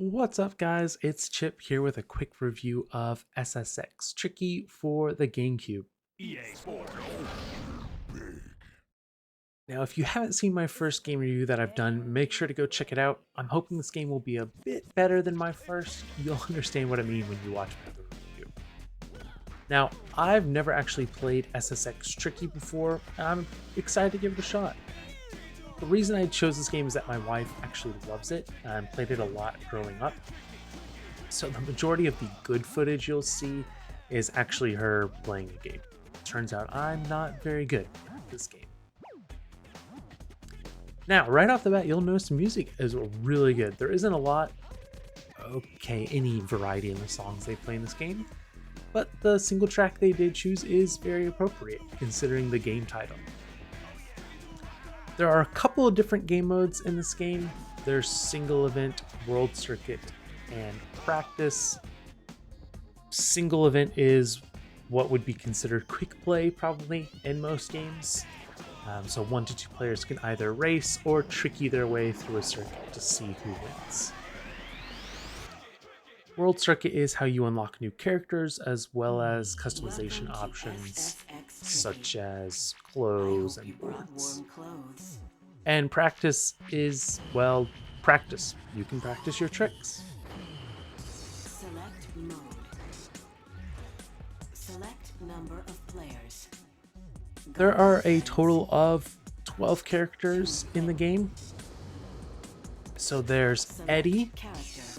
What's up, guys? It's Chip here with a quick review of SSX Tricky for the GameCube. EA Sports. Now, if you haven't seen my first game review that I've done, make sure to go check it out. I'm hoping this game will be a bit better than my first. You'll understand what I mean when you watch my other review. Now, I've never actually played SSX Tricky before, and I'm excited to give it a shot. The reason I chose this game is that my wife actually loves it and played it a lot growing up. So the majority of the good footage you'll see is actually her playing the game. Turns out I'm not very good at this game. Now, right off the bat, you'll notice the music is really good. There isn't a lot, any variety in the songs they play in this game, but the single track they did choose is very appropriate considering the game title. There are a couple of different game modes in this game. There's single event, world circuit, and practice. Single event is what would be considered quick play probably in most games. So 1 to 2 players can either race or tricky their way through a circuit to see who wins. World circuit is how you unlock new characters as well as customization options such as clothes and boards. And practice is, well, practice. You can practice your tricks. Select mode. Select number of players. There are a total of 12 characters in the game. So there's Eddie,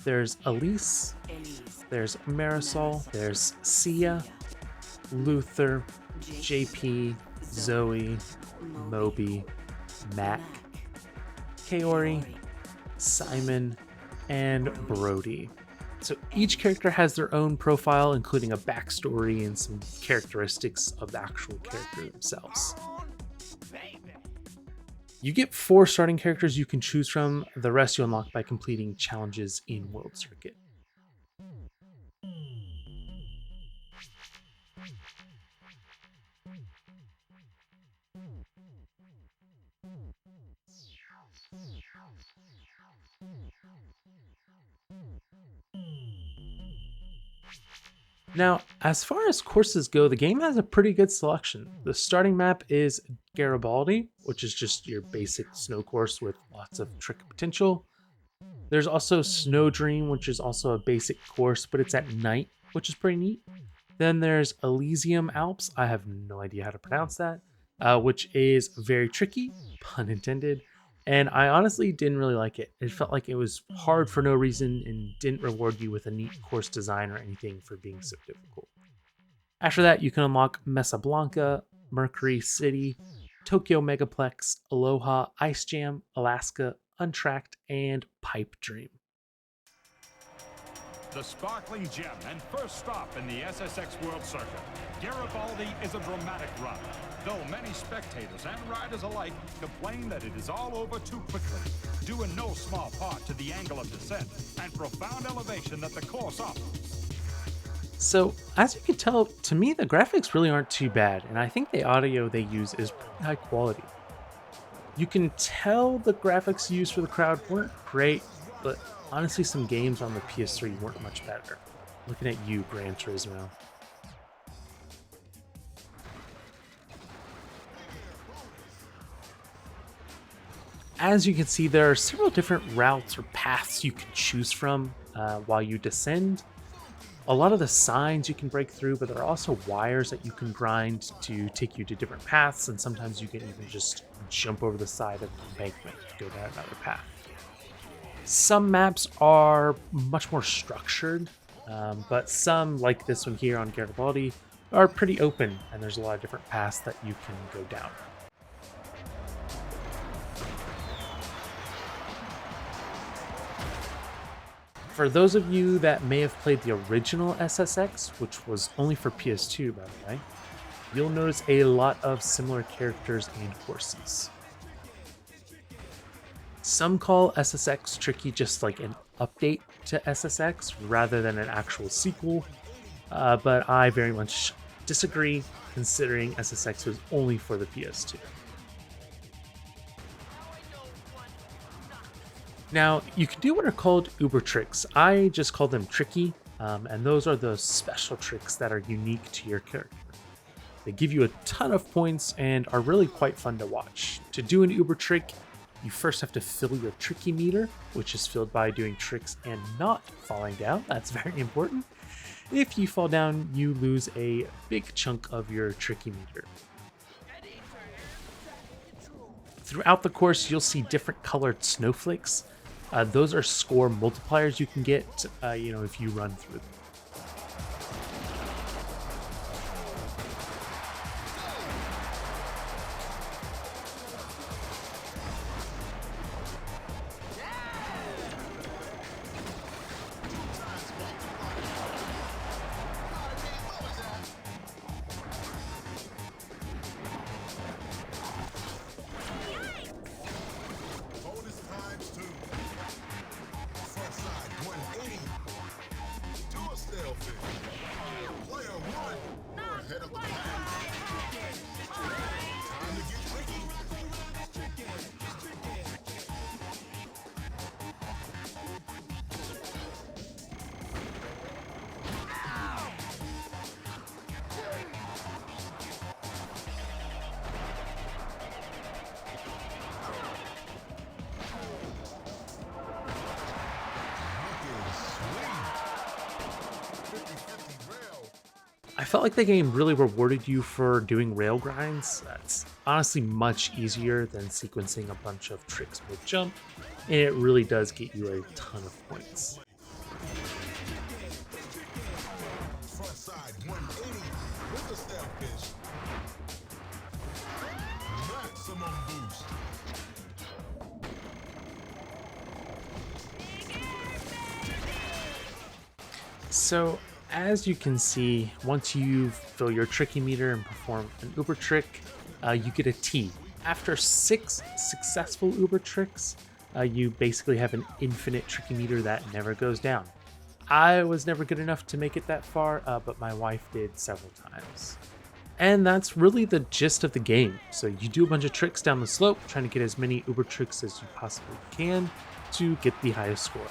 there's Elise, there's Marisol, there's Sia, Luther, JP, Zoe, Moby, Mac, Kaori, Simon, and Brody. So each character has their own profile, including a backstory and some characteristics of the actual character themselves. You get 4 starting characters you can choose from. The rest you unlock by completing challenges in World Circuit. Now, as far as courses go, the game has a pretty good selection. The starting map is Garibaldi, which is just your basic snow course with lots of trick potential. There's also Snow Dream, which is also a basic course, but it's at night, which is pretty neat. Then there's Elysium Alps, I have no idea how to pronounce that, which is very tricky, pun intended. And I honestly didn't really like it. It felt like it was hard for no reason and didn't reward you with a neat course design or anything for being so difficult. After that, you can unlock Mesa Blanca, Mercury City, Tokyo Megaplex, Aloha, Ice Jam, Alaska, Untracked, and Pipe Dream. The sparkling gem and first stop in the SSX World Circuit. Garibaldi is a dramatic run, though many spectators and riders alike complain that it is all over too quickly, due in no small part to the angle of descent and profound elevation that the course offers. So, as you can tell, to me the graphics really aren't too bad, and I think the audio they use is pretty high quality. You can tell the graphics used for the crowd weren't great, but honestly some games on the PS3 weren't much better. Looking at you, Gran Turismo. As you can see, there are several different routes or paths you can choose from while you descend. A lot of the signs you can break through, but there are also wires that you can grind to take you to different paths, and sometimes you can even just jump over the side of the embankment to go down another path. Some maps are much more structured, but some, like this one here on Garibaldi, are pretty open, and there's a lot of different paths that you can go down. For those of you that may have played the original SSX, which was only for PS2 by the way, you'll notice a lot of similar characters and courses. Some call SSX Tricky just like an update to SSX rather than an actual sequel, but I very much disagree considering SSX was only for the PS2. Now, you can do what are called Uber tricks. I just call them tricky, and those are the special tricks that are unique to your character. They give you a ton of points and are really quite fun to watch. To do an Uber trick, you first have to fill your tricky meter, which is filled by doing tricks and not falling down. That's very important. If you fall down, you lose a big chunk of your tricky meter. Throughout the course, you'll see different colored snowflakes. Those are score multipliers you can get, if you run through them. Bonus times 2. Front side 180. Do a sailfish. Player 1. You're ahead of the pack. Time to get tricky. I felt like the game really rewarded you for doing rail grinds. That's honestly much easier than sequencing a bunch of tricks mid-jump, and it really does get you a ton of points. Front side 180 with the sailfish. Maximum boost. So, as you can see, once you fill your tricky meter and perform an Uber trick, you get a T. After 6 successful Uber tricks, you basically have an infinite tricky meter that never goes down. I was never good enough to make it that far, but my wife did several times. And that's really the gist of the game. So you do a bunch of tricks down the slope, trying to get as many Uber tricks as you possibly can to get the highest score.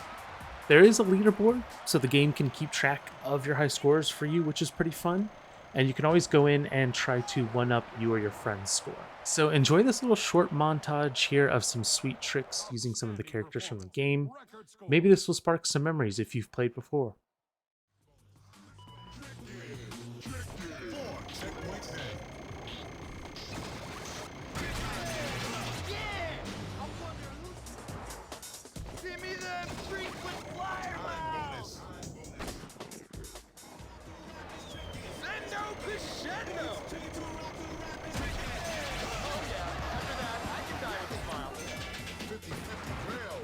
There is a leaderboard, so the game can keep track of your high scores for you, which is pretty fun. And you can always go in and try to one-up you or your friend's score. So enjoy this little short montage here of some sweet tricks using some of the characters from the game. Maybe this will spark some memories if you've played before. 4 checkpoints in. Give me them frequent flyer Time miles! bonus. Sendo crescendo! Oh yeah, after that, I can die with a smile. 50-50 rail.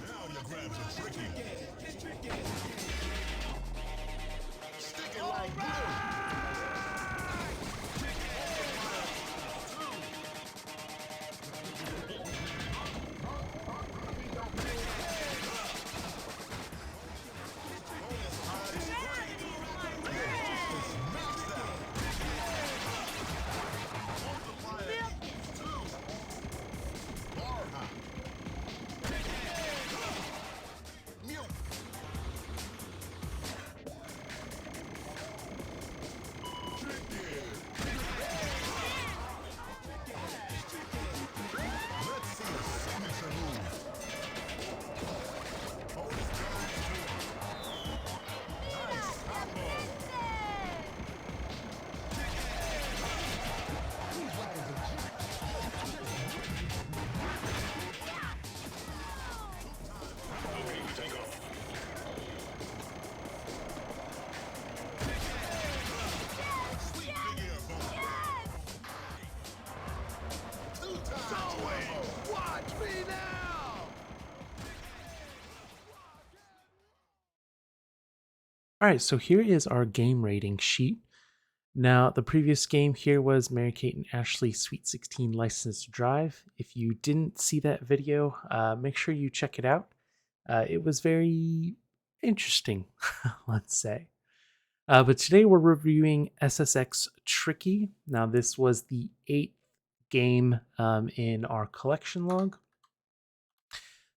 Now your grabs are tricky. Stick it like glue. Let's see a signature move. Bonus times 2. Nice combo. Sweet figure bump. 2 times combo. Watch me now! All right, so here is our game rating sheet. Now, the previous game here was Mary Kate and Ashley Sweet 16 License to Drive. If you didn't see that video, make sure you check it out. It was very interesting, let's say. But today we're reviewing SSX Tricky. Now, this was the 8th game in our collection log.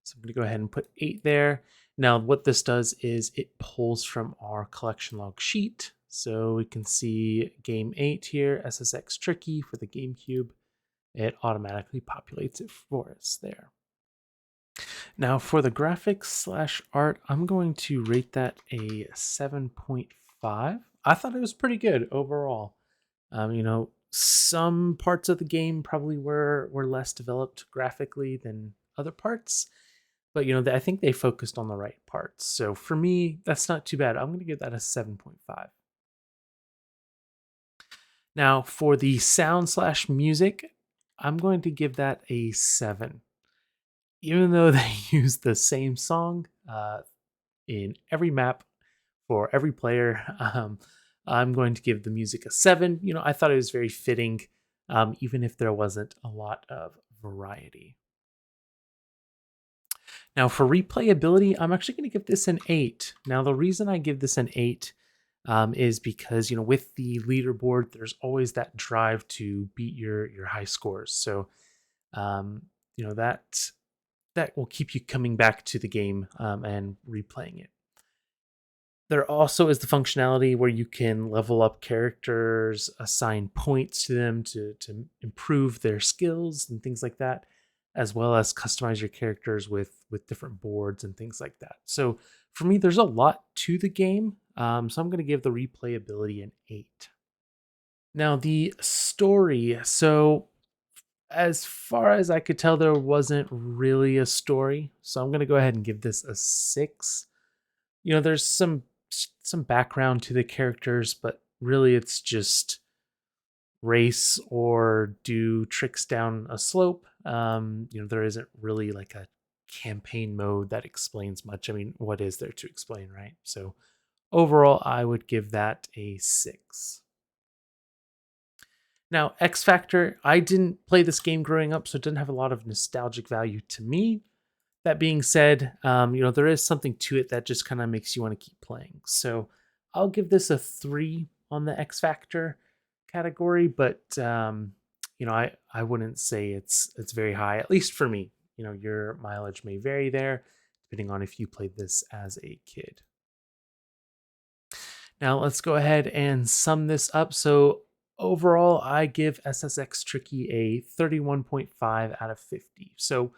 So I'm going to go ahead and put 8 there. Now, what this does is it pulls from our collection log sheet. So we can see game 8 here, SSX Tricky for the GameCube. It automatically populates it for us there. Now, for the graphics / art, I'm going to rate that a 7.5. I thought it was pretty good overall. Some parts of the game probably were less developed graphically than other parts, but I think they focused on the right parts. So for me, that's not too bad. I'm going to give that a 7.5. Now, for the sound / music, I'm going to give that a 7. Even though they use the same song in every map for every player, I'm going to give the music a 7. I thought it was very fitting, even if there wasn't a lot of variety. Now, for replayability, I'm actually going to give this an 8. Now, the reason I give this an 8 is because, with the leaderboard, there's always that drive to beat your high scores. So, that will keep you coming back to the game and replaying it. There also is the functionality where you can level up characters, assign points to them to improve their skills and things like that, as well as customize your characters with different boards and things like that. So for me, there's a lot to the game. So I'm going to give the replayability an 8. Now, the story. So as far as I could tell, there wasn't really a story. So I'm going to go ahead and give this a 6. There's some background to the characters, but really it's just race or do tricks down a slope. There isn't really like a campaign mode that explains much. I mean, what is there to explain, right? So overall, I would give that a 6. Now, X Factor, I didn't play this game growing up, so it didn't have a lot of nostalgic value to me. That being said, there is something to it that just kind of makes you want to keep playing. So I'll give this a 3 on the X Factor category, but I wouldn't say it's very high, at least for me. Your mileage may vary there, depending on if you played this as a kid. Now let's go ahead and sum this up. So overall, I give SSX Tricky a 31.5 out of 50. So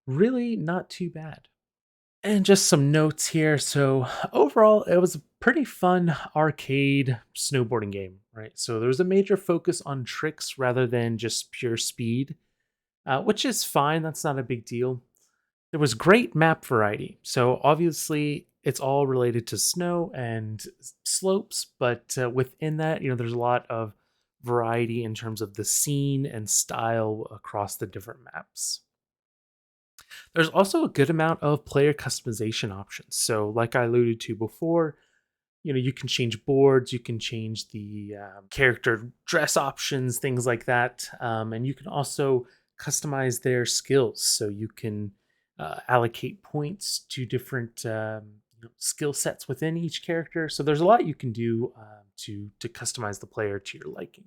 really not too bad. And just some notes here. So overall, it was a pretty fun arcade snowboarding game, right? So there's a major focus on tricks rather than just pure speed, which is fine. That's not a big deal. There was great map variety. So obviously, it's all related to snow and slopes, but within that, there's a lot of variety in terms of the scene and style across the different maps. There's also a good amount of player customization options. So like I alluded to before, you can change boards, you can change the character dress options, things like that. And you can also customize their skills. So you can allocate points to different skill sets within each character. So there's a lot you can do to customize the player to your liking.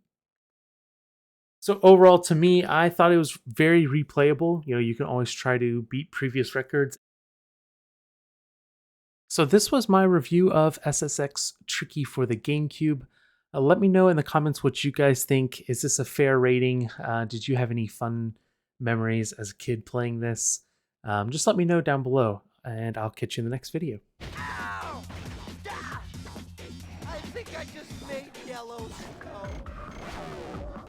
So overall, to me, I thought it was very replayable. You can always try to beat previous records. So this was my review of SSX Tricky for the GameCube. Let me know in the comments what you guys think. Is this a fair rating? Did you have any fun memories as a kid playing this? Just let me know down below, and I'll catch you in the next video. Ow! Ah! I think I just made yellow snow.